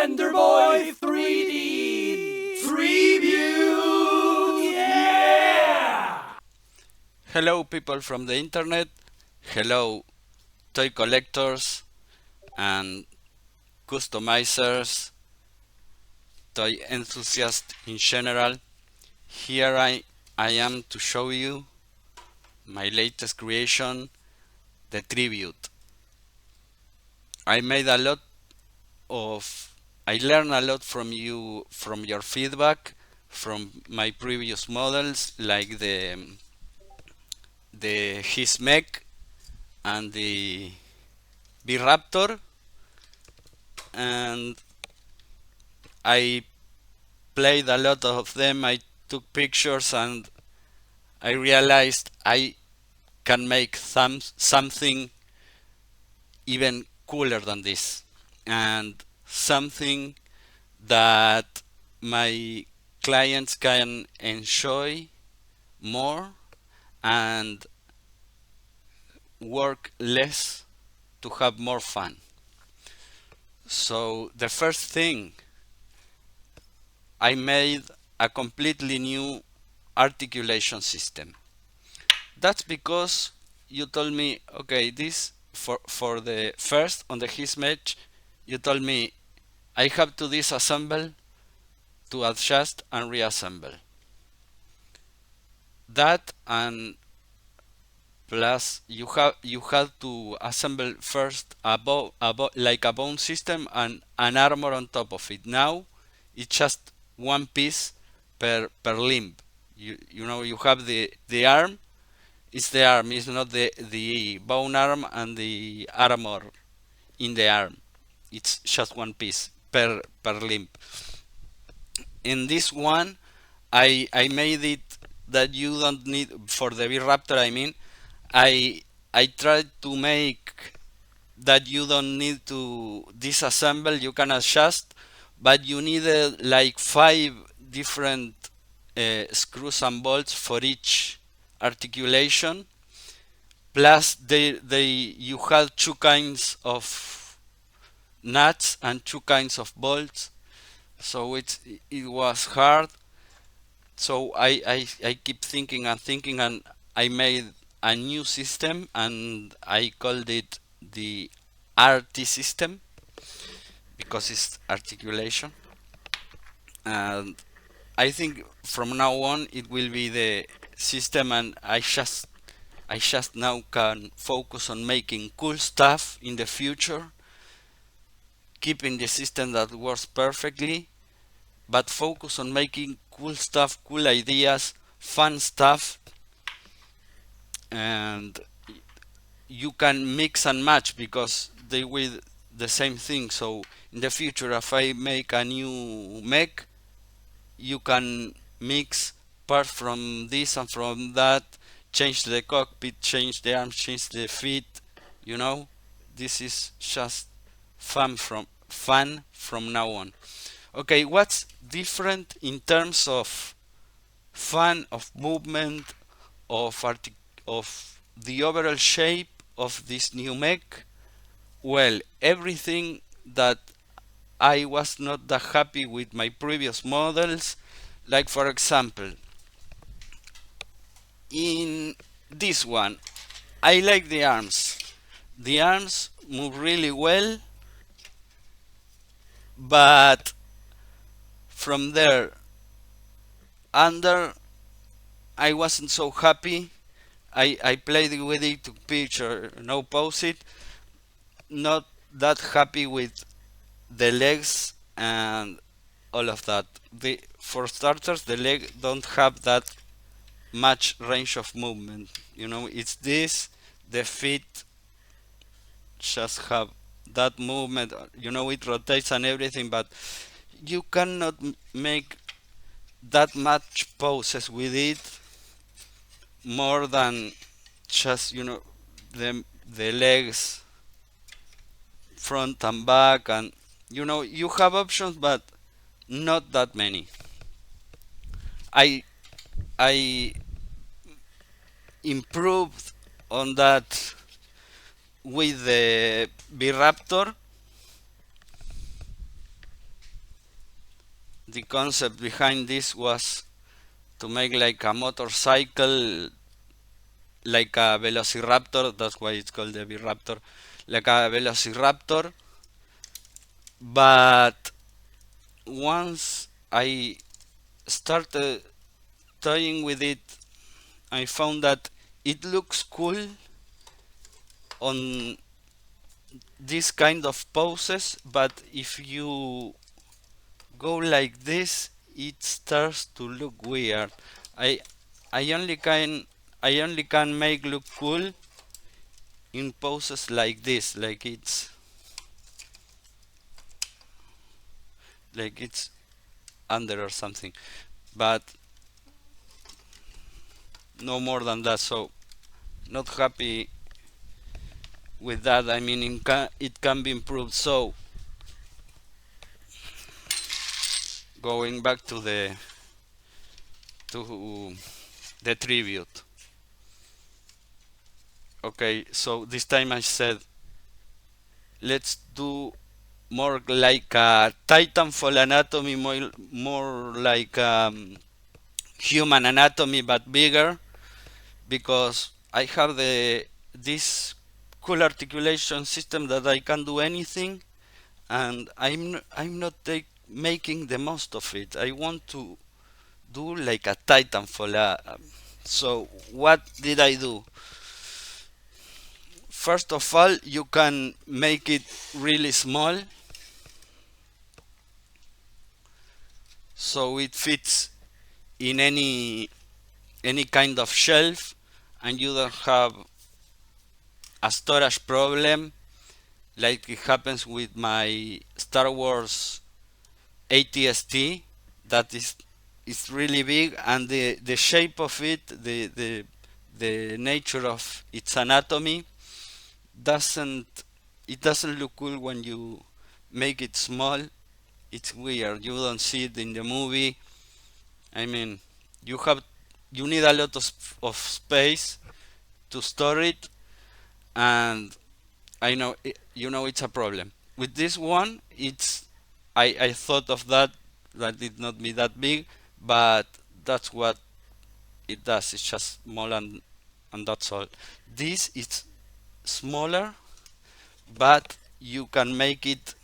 Render Boy 3D Tribute! Yeah! Hello, people from the internet. Hello, toy collectors and customizers, toy enthusiasts in general. Here I am to show you my latest creation, the tribute. I made a lot of I learned a lot from you, from your feedback, from my previous models like the his mech and the B-Raptor, and I played a lot of them. I took pictures and I realized I can make something even cooler than this, and something that my clients can enjoy more and work less to have more fun. So the first thing, I made a completely new articulation system. That's because you told me, okay, this for the first on the his match, you told me I have to disassemble to adjust and reassemble. That, and plus you have to assemble first like a bone system and an armor on top of it. Now it's just one piece per limb. You know, you have the arm. It's the arm. It's not the bone arm and the armor in the arm. It's just one piece per limb. In this one, I made it that you don't need, for the V-Raptor I mean, I I tried to make that you don't need to disassemble, you can adjust, but you needed like 5 different screws and bolts for each articulation. Plus they you had two kinds of nuts and two kinds of bolts, so it was hard. So I keep thinking and thinking, and I made a new system and I called it the RT system because it's articulation. And I think from now on it will be the system, and I just now can focus on making cool stuff in the future, keeping the system that works perfectly, but focus on making cool stuff, cool ideas, fun stuff, and you can mix and match because they will the same thing. So in the future, if I make a new mech, you can mix parts from this and from that, change the cockpit, change the arms, change the feet. You know, this is just fun from now on. Okay, what's different in terms of fun, of movement, of the overall shape of this new mech? Well, everything that I was not that happy with my previous models, like for example, in this one, I like the arms. The arms move really well, but from there under, I wasn't so happy. I played with it, took picture, no pose it. Not that happy with the legs and all of that. For starters, the leg don't have that much range of movement. You know, it's this. The feet just have that movement. You know, it rotates and everything, but you cannot make that much poses with it more than just, you know, the legs front and back, and you know, you have options but not that many. I i improved on that with the B-Raptor. the concept behind this was to make like a motorcycle, like a velociraptor. That's why it's called the Raptor, like a velociraptor. But once I started toying with it, I found that it looks cool on this kind of poses, but if you go like this, it starts to look weird. I I only can I only can make look cool in poses like this, like it's under or something, but no more than that. So not happy with that. I mean, it can be improved. So going back to the tribute. Okay, so this time I said let's do more like a Titanfall anatomy, more like human anatomy but bigger, because I have the this cool articulation system that I can do anything, and I'm not making the most of it. I want to do like a Titanfall. So what did I do? First of all, you can make it really small so it fits in any kind of shelf, and you don't have a storage problem like it happens with my Star Wars ATST. That is really big, and the shape of it, the nature of its anatomy doesn't it doesn't look cool when you make it small. It's weird. You don't see it in the movie. I mean, you have you need a lot of space to store it, and I know you know it's a problem. With this one, it's I thought of that it not be that big, but that's what it does. It's just small, and that's all. This is smaller, but you can make it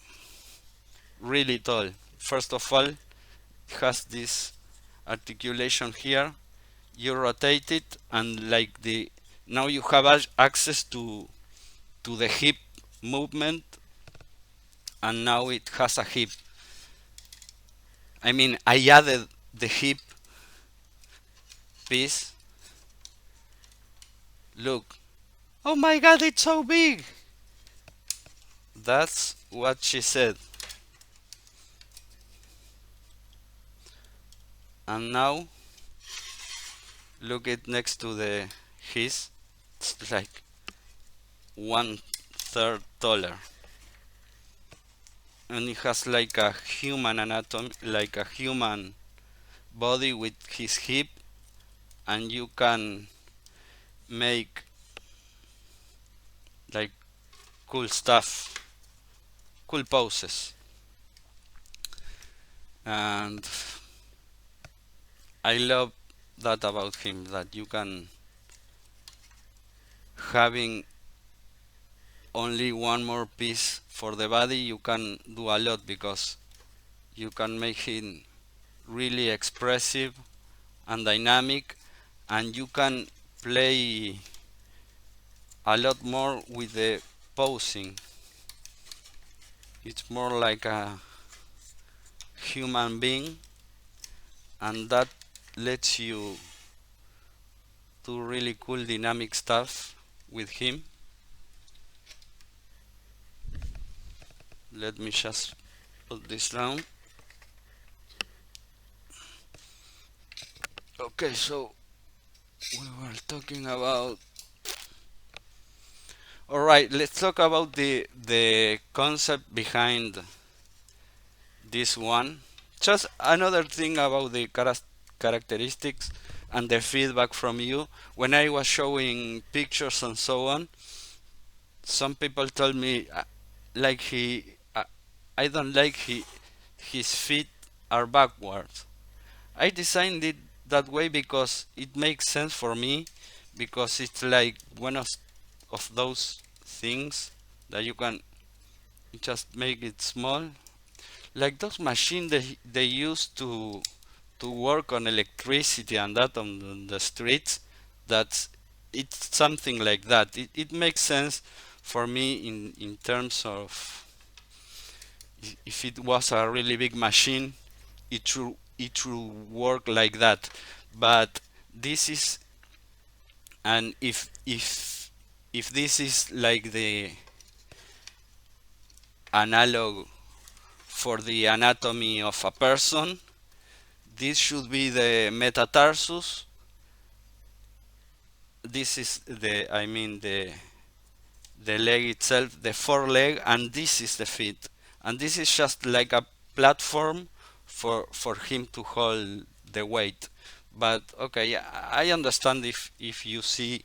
really tall. First of all, it has this articulation here. You rotate it, and like the now you have access to the hip movement, and now it has a hip. I mean, I added the hip piece. Look, oh my god, it's so big. That's what she said. And now look it next to the his. It's like 1/3 taller, and it has like a human anatomy, like a human body with his hip, and you can make like cool stuff, cool poses. And I love that about him, that you can having only one more piece for the body, you can do a lot, because you can make him really expressive and dynamic, and you can play a lot more with the posing. It's more like a human being, and that lets you do really cool dynamic stuff with him. Let me just put this down. Okay, so we were talking about. All right, let's talk about the concept behind this one. Just another thing about the characteristics and the feedback from you. When I was showing pictures and so on, some people told me like I don't like his feet are backwards. I designed it that way because it makes sense for me, because it's like one of those things that you can just make it small, like those machines they use to work on electricity and that on the streets. That's it's something like that. It makes sense for me in terms of if it was a really big machine, it should work like that. But this is, and if this is like the analog for the anatomy of a person, this should be the metatarsus. This is the leg itself, the foreleg, and this is the feet. And this is just like a platform for him to hold the weight. But okay, I understand if you see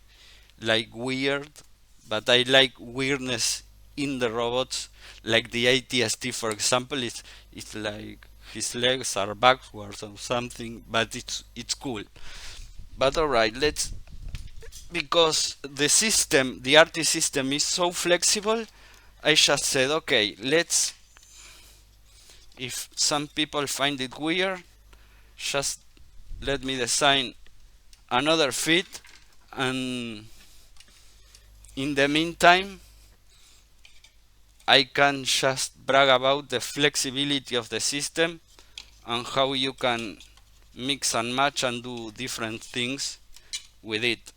like weird, but I like weirdness in the robots, like the ATST, for example. It's like his legs are backwards or something, but it's cool. But alright, let's, because the system, the RT system is so flexible, I just said, okay, let's, if some people find it weird, just let me design another fit, and in the meantime, I can just brag about the flexibility of the system and how you can mix and match and do different things with it.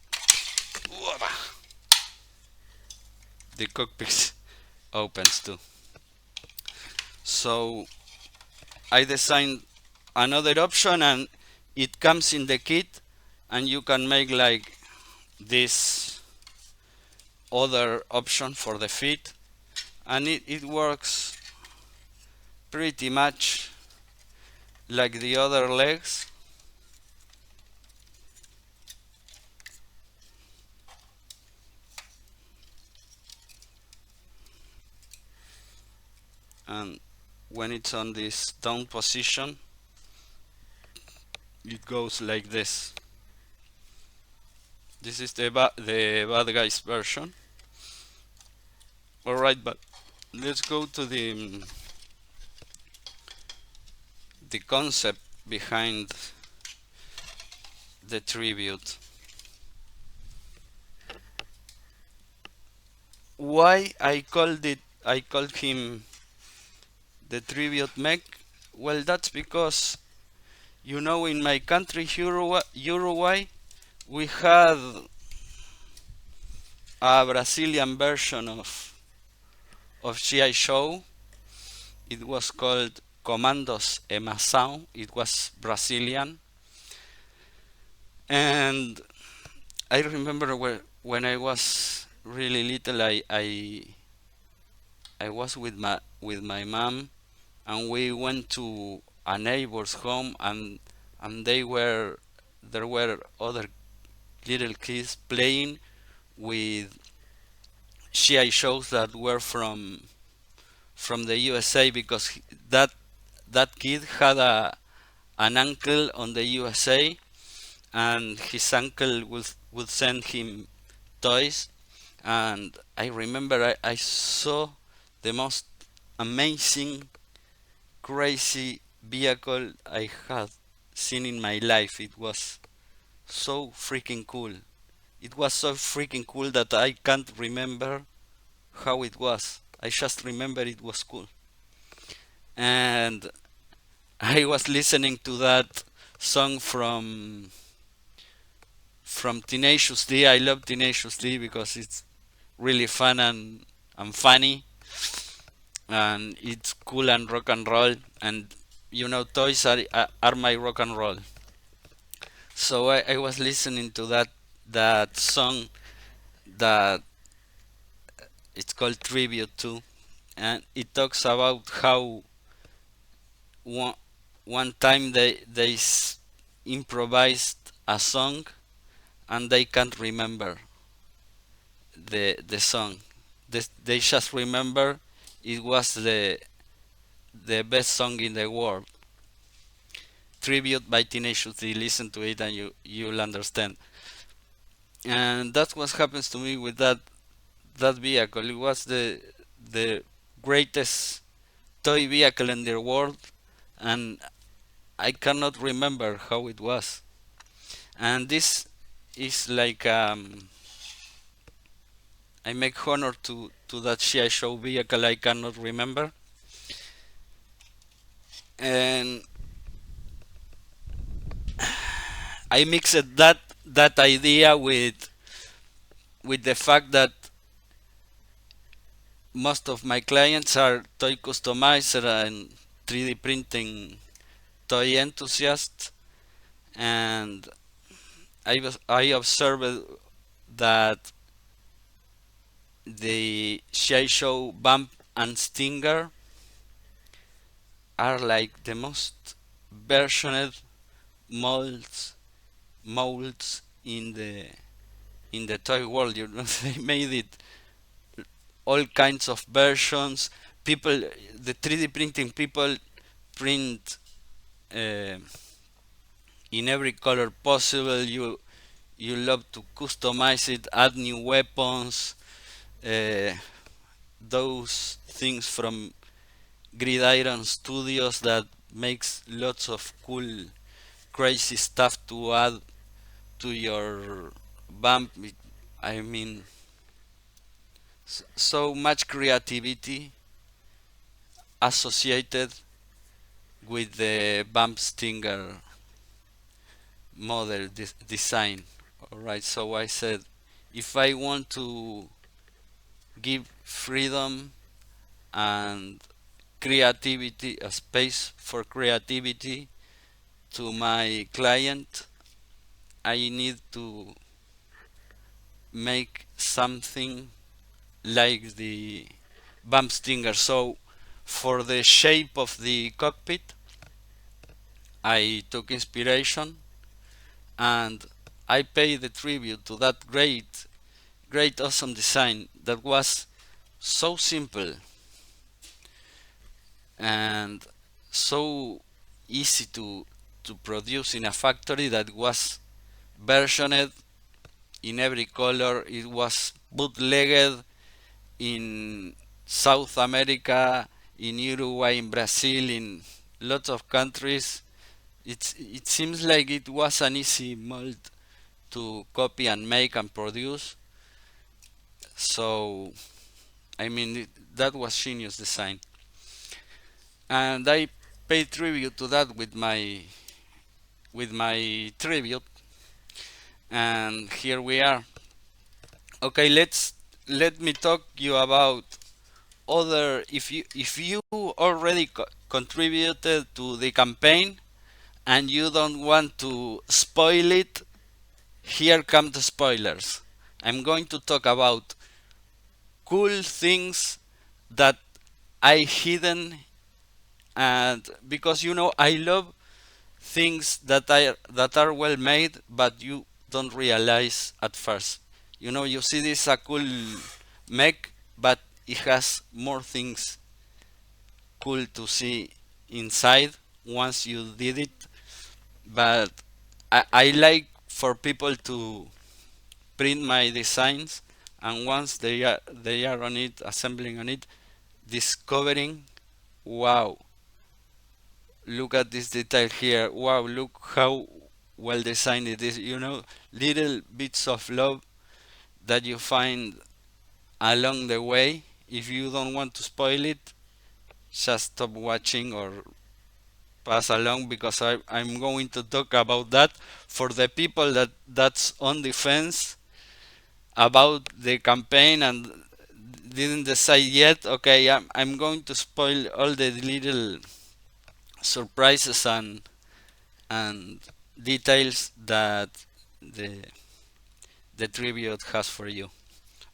The cockpit opens too. So I designed another option, and it comes in the kit, and you can make like this other option for the feet, and it works pretty much like the other legs. And when it's on this down position, it goes like this. This is the bad guys version. Alright, but let's go to the concept behind the tribute. Why I called him the tribute mech? Well, that's because, in my country, Uruguay, we had a Brazilian version of GI Show. It was called Comandos Emação. It was Brazilian, and I remember when I was really little, I was with my mom, and we went to a neighbor's home, and there were other little kids playing with GI shows that were from the USA, because that kid had an uncle on the USA, and his uncle would send him toys. And I remember I saw the most amazing, crazy vehicle I had seen in my life. It was so freaking cool. It was so freaking cool that I can't remember how it was. I just remember it was cool. And I was listening to that song from Tenacious D. I love Tenacious D because it's really fun and funny, and it's cool and rock and roll, and toys are my rock and roll. So I was listening to that song that it's called Tribute to, and it talks about how one, one time they improvised a song, and they can't remember the song. They just remember it was the best song in the world. Tribute by Tenacious D. Listen to it and you'll understand. And that's what happens to me with that vehicle. It was the greatest toy vehicle in the world, and I cannot remember how it was. And this is like I make honor to that GI Show vehicle I cannot remember, and I mixed that idea with the fact that most of my clients are toy customizer and 3D printing toy enthusiasts, and I observed that the GI Show Bump and Stinger are like the most versioned molds in the toy world. You know, they made it all kinds of versions. People, the 3D printing people print uh, in every color possible. You love to customize it, add new weapons, uh, those things from Gridiron Studios that makes lots of cool, crazy stuff to add to your bump. I mean, so much creativity associated with the bump stinger model design. Alright, so I said if I want to give freedom and creativity, a space for creativity to my client, I need to make something like the bump stinger. So for the shape of the cockpit, I took inspiration and I paid the tribute to that great, awesome design that was so simple and so easy to produce in a factory, that was versioned in every color. It was bootlegged in South America, in Uruguay, in Brazil, in lots of countries. It seems like it was an easy mold to copy and make and produce. So I mean that was genius design, and I paid tribute to that with my tribute, and here we are. Okay, let me talk you about other. If you already contributed to the campaign and you don't want to spoil it, here come the spoilers. I'm going to talk about cool things that I hidden, and because I love things that are well made but you don't realize at first. You see this a cool mech, but it has more things cool to see inside once you did it. But I like for people to print my designs, and once they are on it, assembling on it, discovering, wow, look at this detail here, wow, look how well designed it is. Little bits of love that you find along the way. If you don't want to spoil it, just stop watching or pass along, because I'm going to talk about that for the people that's on the fence about the campaign and didn't decide yet. Okay, I'm going to spoil all the little surprises and details that the the tribute has for you.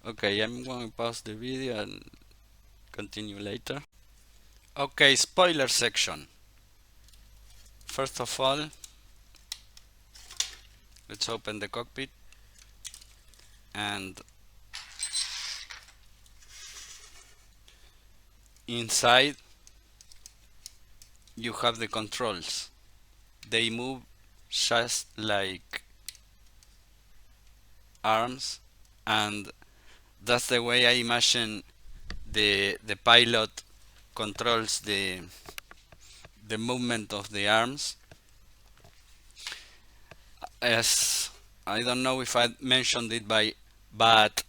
Okay, I'm going to pause the video and continue later. Okay, spoiler section. First of all, let's open the cockpit, and inside you have the controls. they move just like arms, and that's the way I imagine the pilot controls the movement of the arms. As I don't know if I mentioned it but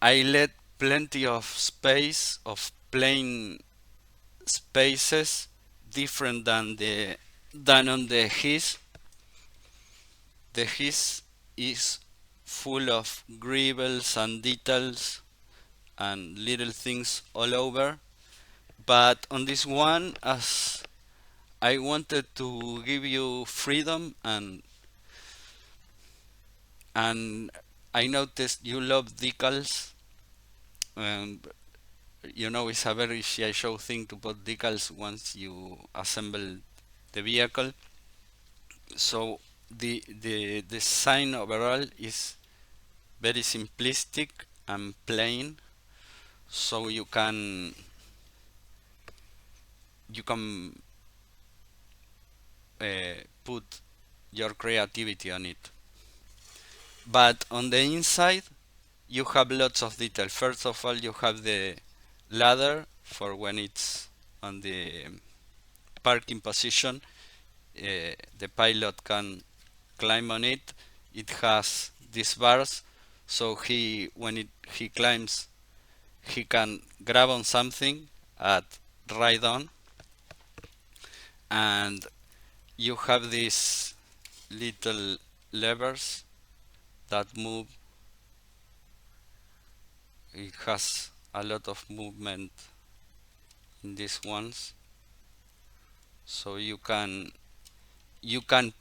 I let plenty of space of plain spaces different than on the his. The his is full of gribbles and details and little things all over. But on this one, as I wanted to give you freedom, and I noticed you love decals. Um, it's a very CI show thing to put decals once you assemble the vehicle. So the design overall is very simplistic and plain. So you can put your creativity on it. But on the inside, you have lots of detail. First of all, you have the ladder for when it's on the parking position. The pilot can climb on it. It has these bars, so he climbs, he can grab on something at right on, and you have these little levers that move. It has a lot of movement in these ones, so you can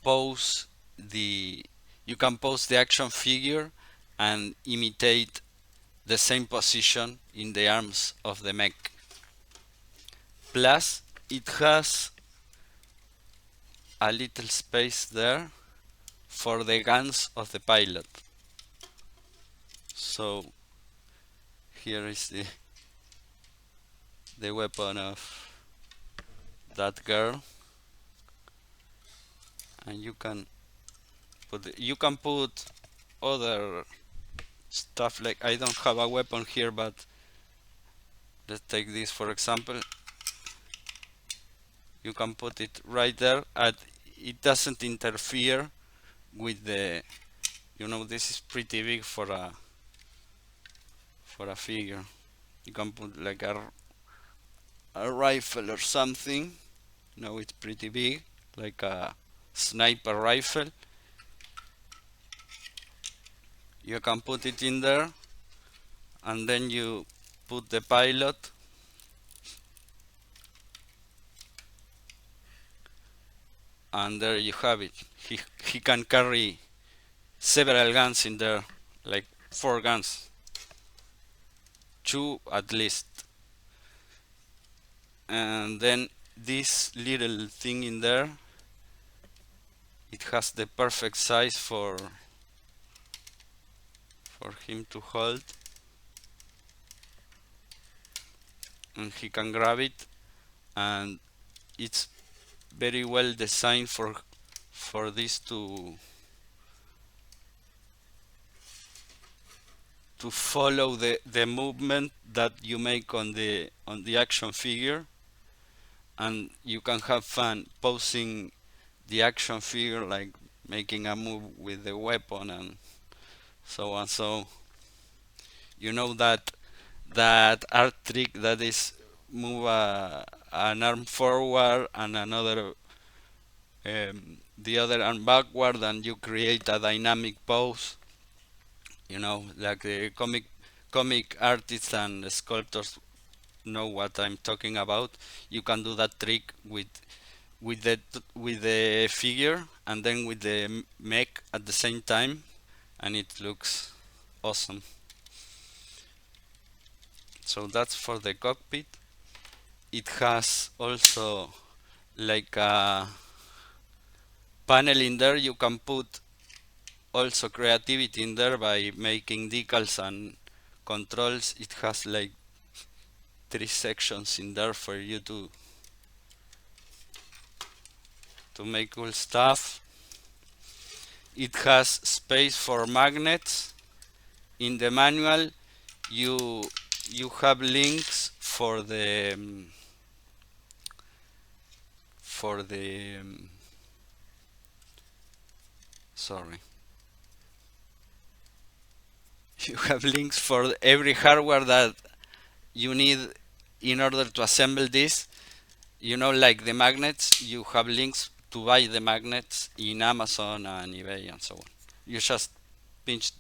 pose the action figure and imitate the same position in the arms of the mech. Plus, it has a little space there for the guns of the pilot. So here is the weapon of that girl, and you can put other stuff. Like, I don't have a weapon here, but let's take this for example. You can put it right there, and it doesn't interfere with this is pretty big for a figure. You can put like a rifle or something. It's pretty big, like a sniper rifle. You can put it in there, and then you put the pilot, and there you have it. He can carry several guns in there, like 4 guns, 2 at least. And then this little thing in there, it has the perfect size for him to hold, and he can grab it, and it's very well designed for this to follow the movement that you make on the action figure, and you can have fun posing the action figure, like making a move with the weapon and so on. So that art trick that is move an arm forward and the other arm backward, and you create a dynamic pose. Like the comic artists and sculptors know what I'm talking about. You can do that trick with the figure and then with the mech at the same time, and it looks awesome. So that's for the cockpit. It has also like a panel in there. You can put also creativity in there by making decals and controls. It has like 3 sections in there for you to to make cool stuff. It has space for magnets. In the manual, you you have links for the sorry, you have links for every hardware that you need in order to assemble this. You know, like the magnets, you have links to buy the magnets in Amazon and eBay and so on. You just pinch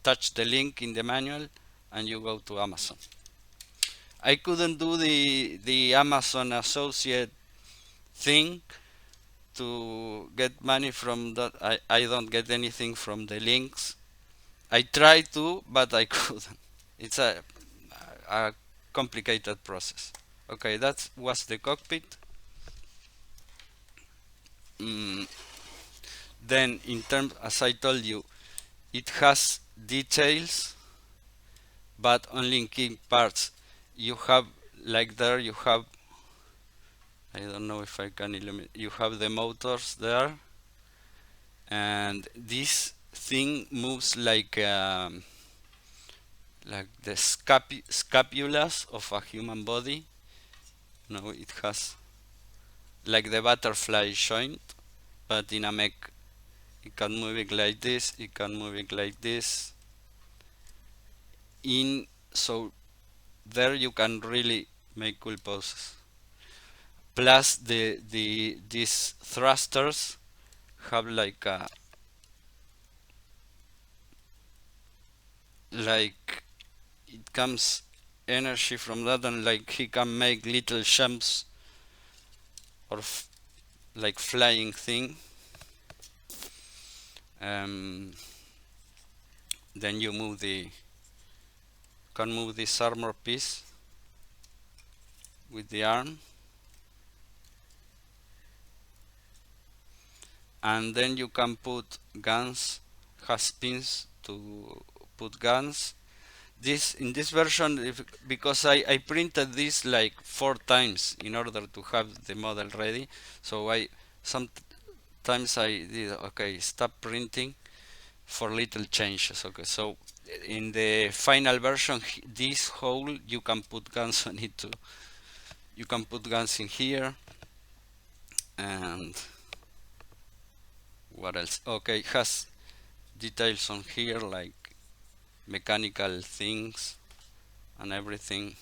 touch the link in the manual and you go to Amazon. I couldn't do the Amazon associate thing to get money from that. I don't get anything from the links. I tried to, but I couldn't. It's a complicated process. Okay, that was the cockpit. Mm, then in terms, as I told you, it has details, but only in key parts. You have, like there, you have, I don't know if I can illuminate, you have the motors there, and this thing moves like the scapulas of a human body. No, it has like the butterfly joint, but in a mech. It can move it like this, it can move it like this. In so there you can really make cool poses. Plus these thrusters have like it comes energy from that, and like he can make little jumps or like flying thing. Um, then you can move this armor piece with the arm, and then you can put guns, has pins to put guns. This in this version, because I printed this like 4 times in order to have the model ready, so I sometimes I did okay, stop printing for little changes. Okay, so in the final version, this hole you can put guns on it too. You can put guns in here. And what else? Okay, it has details on here like mechanical things and everything.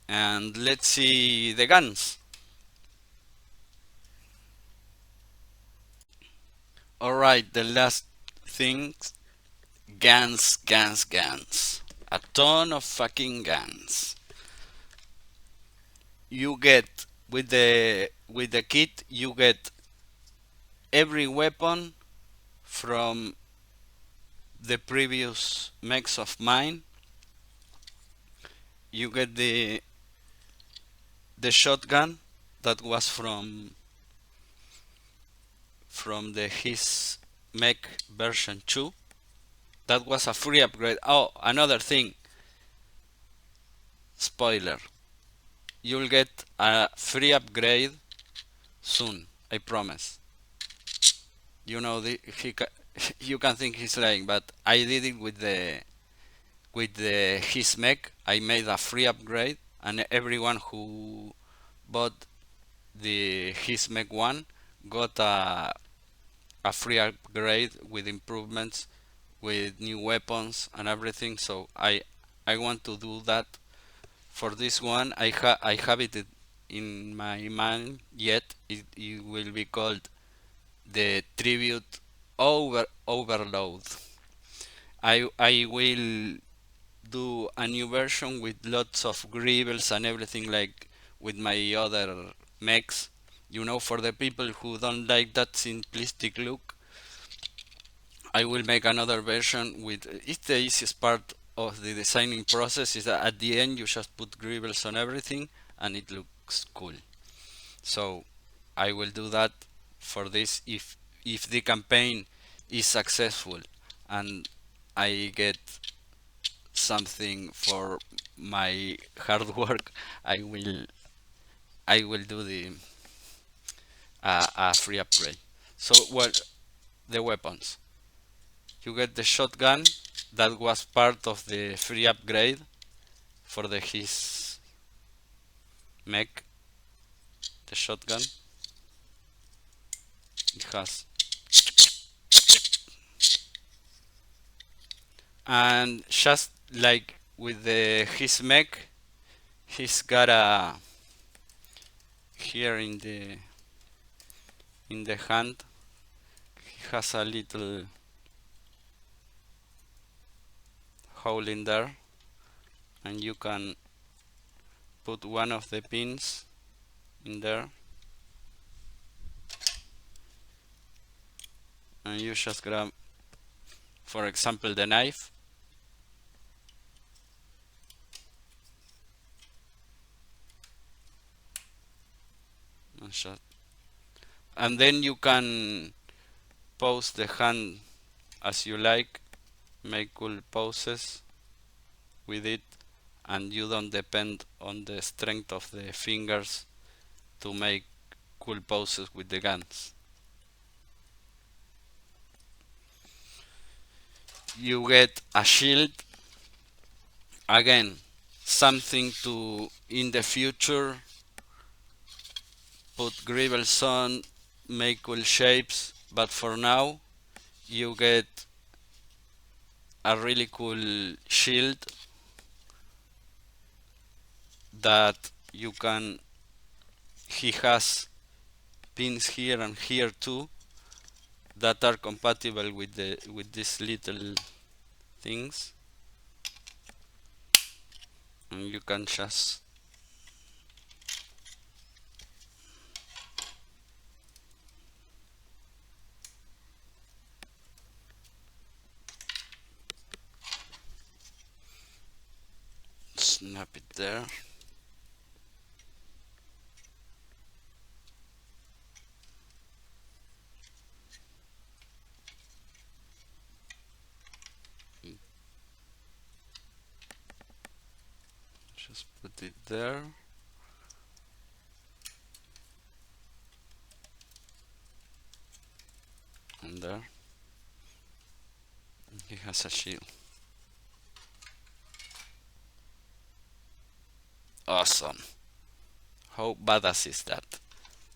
And let's see the guns. Alright, the last things. Guns. A ton of fucking guns. You get with the kit, you get every weapon from the previous mechs of mine. You get the shotgun that was from the his mech version 2. That was a free upgrade. Oh, another thing, spoiler, you'll get a free upgrade soon, I promise. You know, you can think he's lying, but I did it with the his mech. I made a free upgrade, and everyone who bought the his mech 1 got a free upgrade with improvements, with new weapons and everything. So I want to do that for this one. I have it in my mind yet. It will be called the Tribute Overload. I will do a new version with lots of gribbles and everything like with my other mechs. You know, for the people who don't like that simplistic look, I will make another version with. It's the easiest part of the designing process. Is that at the end you just put gribbles on everything and it looks cool. So I will do that for this if the campaign is successful and I get something for my hard work. I will do a free upgrade. So what the weapons? You get the shotgun that was part of the free upgrade for the his mech. The shotgun it has, and just like with the his mech, he's got a here in the hand. He has a little hole in there, and you can put one of the pins in there, and you just grab, for example, the knife, and shot. And then you can pose the hand as you like, make cool poses with it, and you don't depend on the strength of the fingers to make cool poses with the guns. You get a shield, again, something to in the future put gribbles on, make cool shapes, but for now you get a really cool shield that you can, he has pins here and here too that are compatible with these little things, and you can just snap it there. Just put it there. And there. He has a shield. Awesome. How badass is that?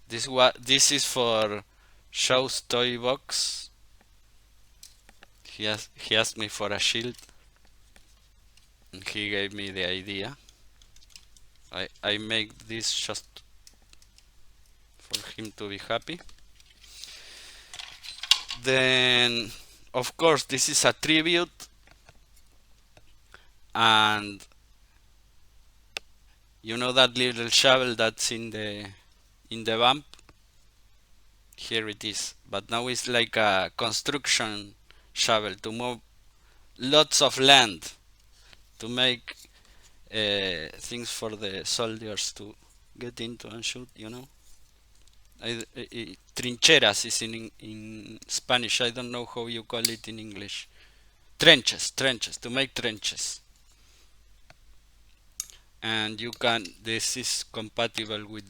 This is for Show's toy box. He asked me for a shield, and he gave me the idea. I make this just for him to be happy. Then, of course, this is a tribute, and you know that little shovel that's in the bump? Here it is, but now it's like a construction shovel to move lots of land, to make things for the soldiers to get into and shoot, you know. Trincheras is in Spanish. I don't know how you call it in English. Trenches, to make trenches. And you can, this is compatible with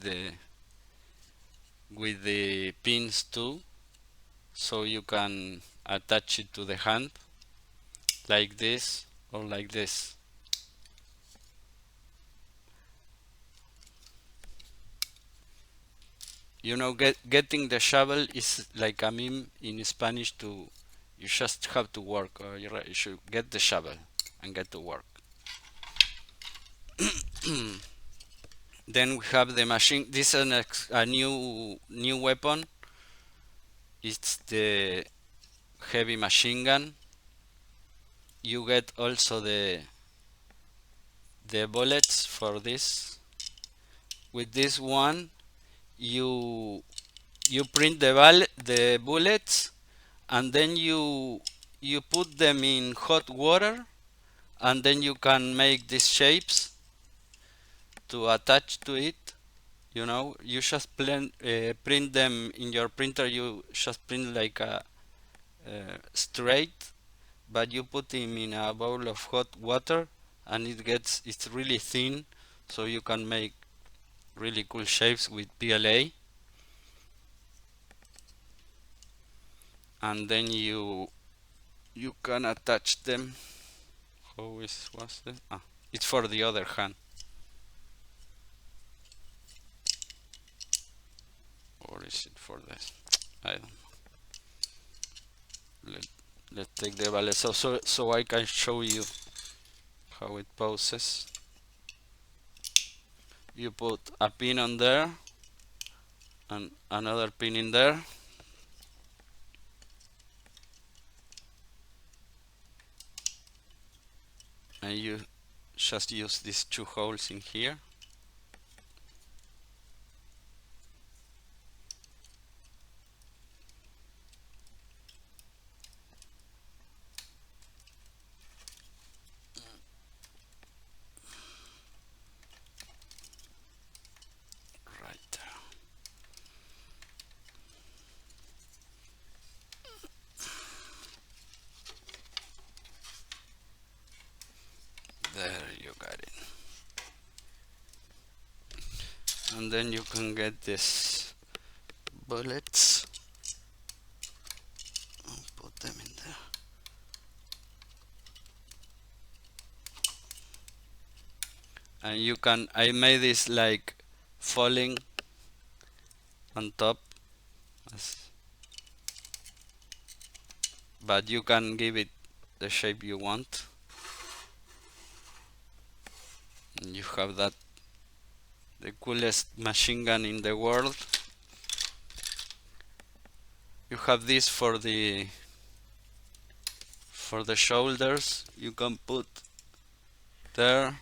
the pins too, so you can attach it to the hand like this or like this. You know, getting the shovel is like a meme in Spanish to, you just have to work, or you should get the shovel and get to work. Then we have the machine. This is a new weapon. It's the heavy machine gun. You get also the bullets for this. With this one, you print the bullets, and then you put them in hot water, and then you can make these shapes to attach to it. You know, you just print them in your printer. You just print like a straight, but you put them in a bowl of hot water, and it's really thin, so you can make really cool shapes with PLA. and then you can attach them. How is was that? It's for the other hand. Or is it for this? I don't know. Let's take the value so I can show you how it poses. You put a pin on there and another pin in there, and you just use these two holes in here. Right there. There you got it. And then you can get these bullets and put them in there. And you can, I made this like falling on top, but you can give it the shape you want, and you have that, the coolest machine gun in the world. You have this for the shoulders. You can put there.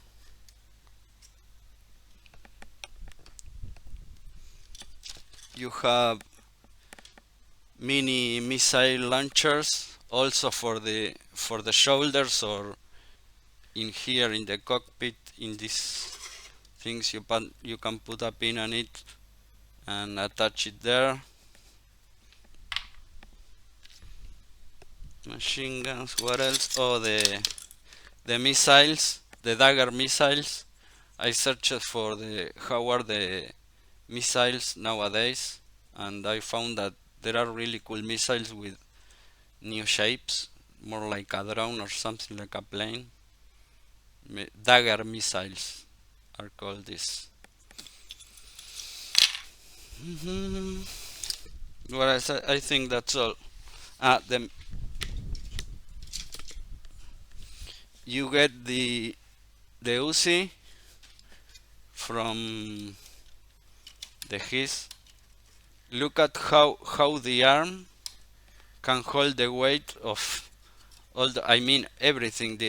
You have mini missile launchers also for the shoulders, or in here in the cockpit. In these things you can put a pin on it and attach it there. Machine guns. What else? Oh, the missiles, the Dagger missiles. I searched for how are the missiles nowadays, and I found that there are really cool missiles with new shapes, more like a drone or something like a plane. Dagger missiles are called this. Well, I think that's all. You get the Uzi from the HIS. Look at how the arm can hold the weight of all the, I mean everything.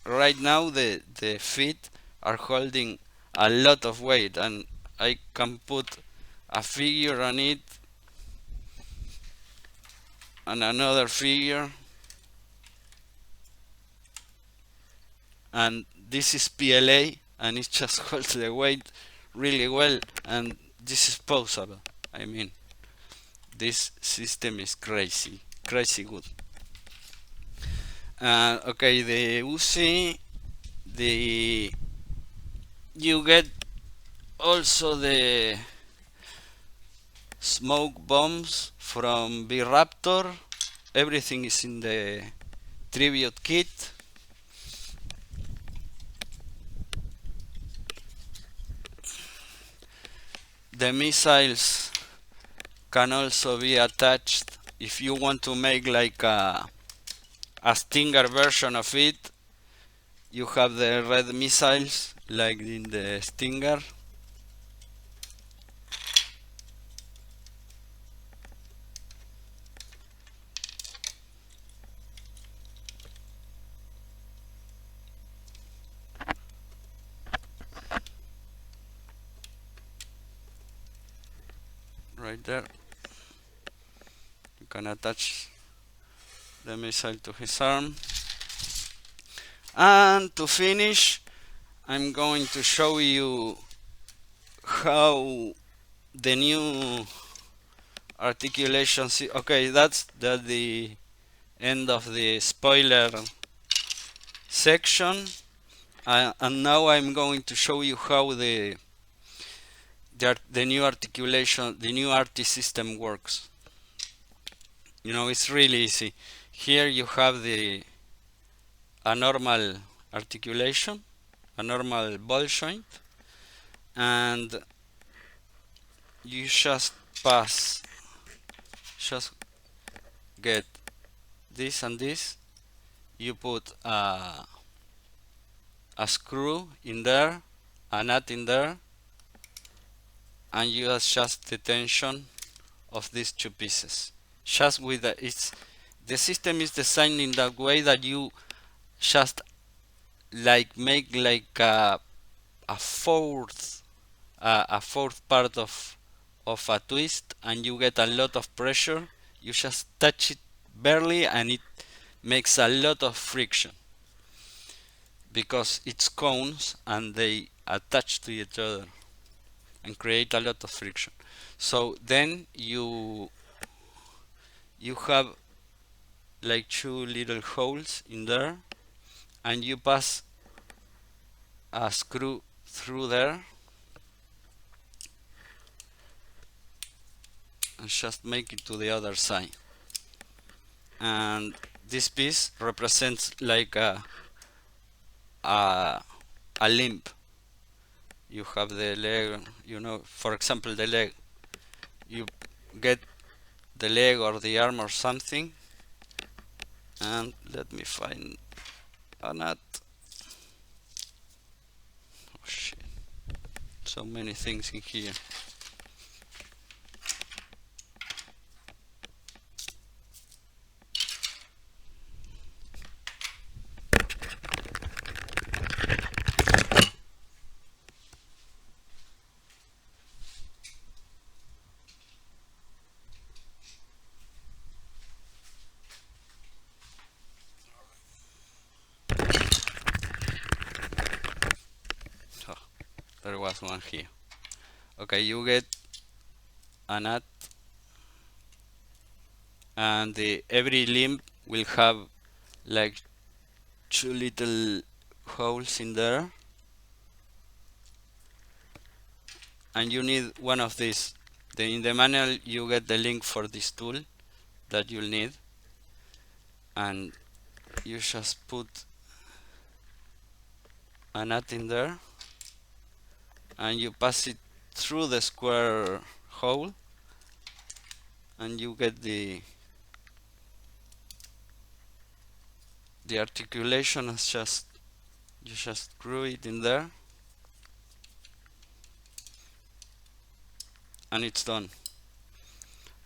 Right now the feet are holding a lot of weight, and I can put a figure on it and another figure, and this is PLA, and it just holds the weight really well, and this is posable. I mean, this system is crazy good. Okay, the Uzi, you get also the smoke bombs from B-Raptor. Everything is in the tribute kit. The missiles can also be attached if you want to make like a Stinger version of it. You have the red missiles like in the Stinger. Right there. You can attach the missile to his arm. And to finish, I'm going to show you how the new articulation. Okay, that's the end of the spoiler section, and now I'm going to show you how the new articulation, the new RT system works. It's really easy. Here you have a normal articulation, a normal ball joint, and you just get this and this. You put a screw in there, a nut in there, and you adjust the tension of these two pieces. Just with the system is designed in that way that you just like make like a fourth a fourth part of a twist, and you get a lot of pressure. You just touch it barely and it makes a lot of friction because it's cones and they attach to each other and create a lot of friction. So then you have like two little holes in there, and you pass a screw through there and just make it to the other side. And this piece represents like a, a limb. You have the leg, for example, the leg. You get the leg or the arm or something, and let me find a nut. Oh shit, so many things in here. Oh, there was one here. Okay, you get a nut, and every limb will have like two little holes in there, and you need one of these. In the manual you get the link for this tool that you'll need, and you just put a nut in there and you pass it through the square hole, and you get the articulation is just you just screw it in there and it's done.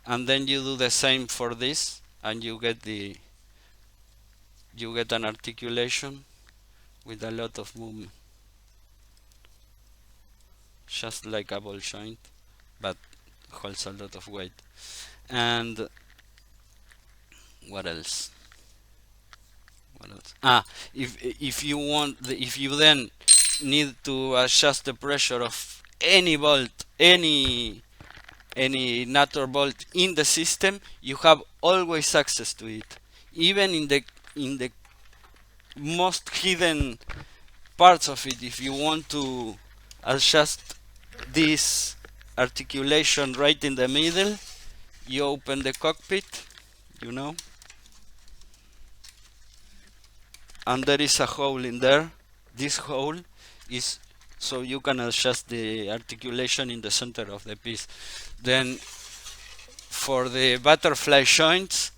And then you do the same for this, and you get an articulation with a lot of movement, just like a ball joint, but holds a lot of weight. And what else? If you if you then need to adjust the pressure of any bolt, any nut or bolt in the system, you have always access to it, even in the most hidden parts of it. If you want to adjust this articulation right in the middle, you open the cockpit, you know, and there is a hole in there. This hole is so you can adjust the articulation in the center of the piece. Then for the butterfly joints,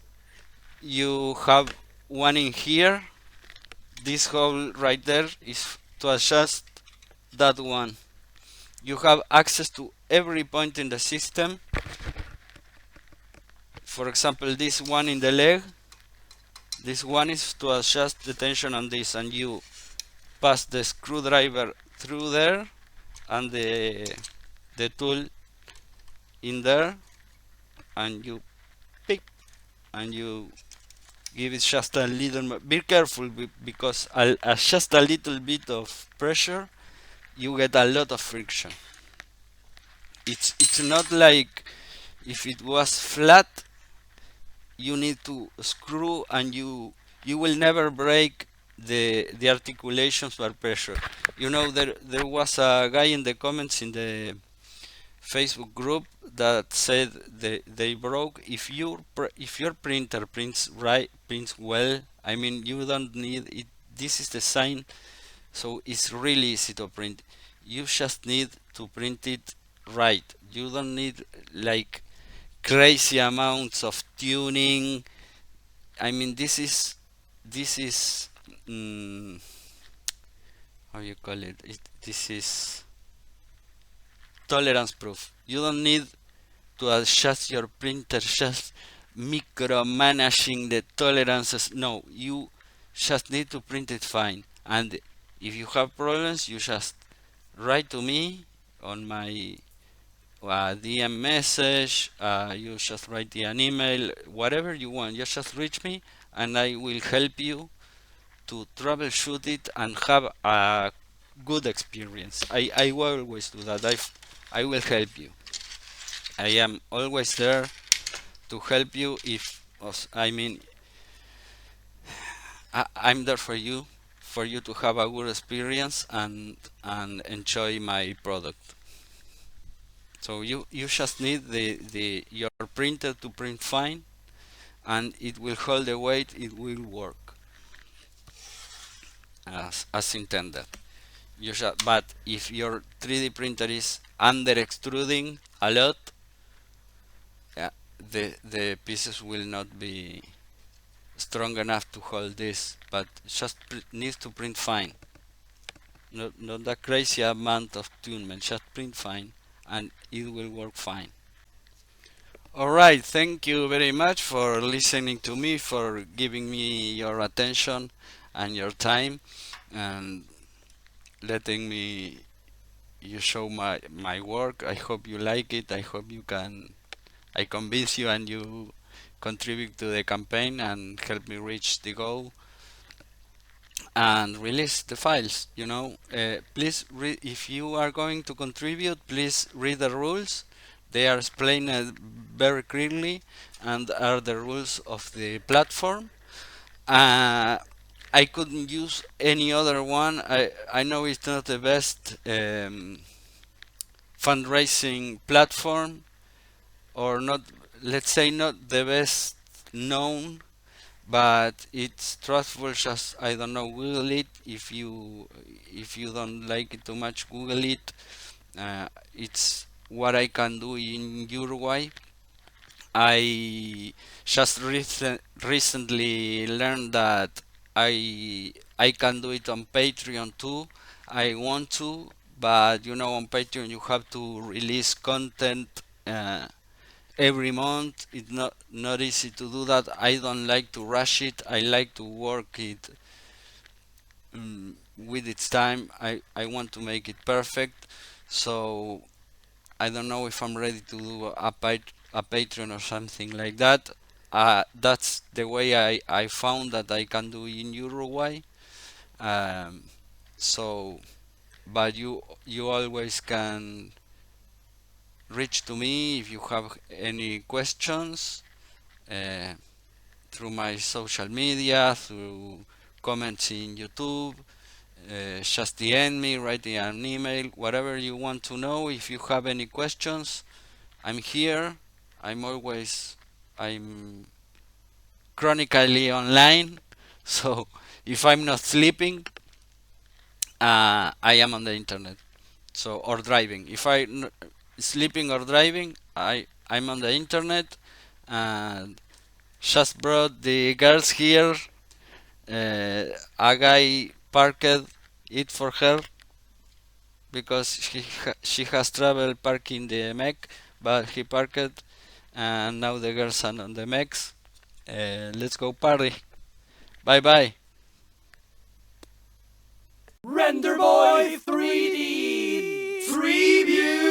you have one in here. This hole right there is to adjust that one. You have access to every point in the system. For example, this one in the leg, this one is to adjust the tension on this, and you pass the screwdriver through there and the tool in there, and you pick and you give it just a little. Be careful because just a little bit of pressure, you get a lot of friction. It's not like if it was flat, you need to screw and you will never break the articulations by pressure. There was a guy in the comments in the Facebook group that said they broke. If your printer prints well, I mean you don't need it. This is the sign, so it's really easy to print. You just need to print it right. You don't need like crazy amounts of tuning. I mean this is mm, how you call it, this is tolerance proof. You don't need to adjust your printer just micromanaging the tolerances. No, you just need to print it fine. And if you have problems, you just write to me on my DM message. You just write an email, whatever you want. You just reach me, and I will help you to troubleshoot it and have a good experience. I will always do that. I will help you. I am always there to help you. If I mean I'm there for you to have a good experience and enjoy my product. So you just need the your printer to print fine, and it will hold the weight. It will work as intended. But if your 3D printer is under extruding a lot, the pieces will not be strong enough to hold this. But just needs to print fine. Not a crazy amount of tunement. Just print fine, and it will work fine. All right, thank you very much for listening to me, for giving me your attention and your time, and letting me you show my work. I hope you like it. I hope I convince you and you contribute to the campaign and help me reach the goal and release the files. Please read, if you are going to contribute, please read the rules. They are explained very clearly and are the rules of the platform. uh, I couldn't use any other one. I know it's not the best fundraising platform, or not, let's say not the best known, but it's trustful. Just, I don't know, Google it. If you don't like it too much, Google it. It's what I can do in Uruguay. I just recently learned that I can do it on Patreon too. I want to, but on Patreon you have to release content every month. It's not easy to do that. I don't like to rush it. I like to work it with its time. I want to make it perfect. So I don't know if I'm ready to do a Patreon or something like that. That's the way I found that I can do in Uruguay. Um, so, but you always can reach to me if you have any questions uh, through my social media, through comments in YouTube. Just DM me, write me an email, whatever you want to know. If you have any questions, I'm here. I'm chronically online. So if I'm not sleeping, I am on the internet. So, or driving. If sleeping or driving, I'm on the internet, and just brought the girls here. A guy parked it for her because she has trouble parking the mech, but he parked, and now the girls are on the mechs. Let's go party. Bye bye. Render Boy 3D Tribute.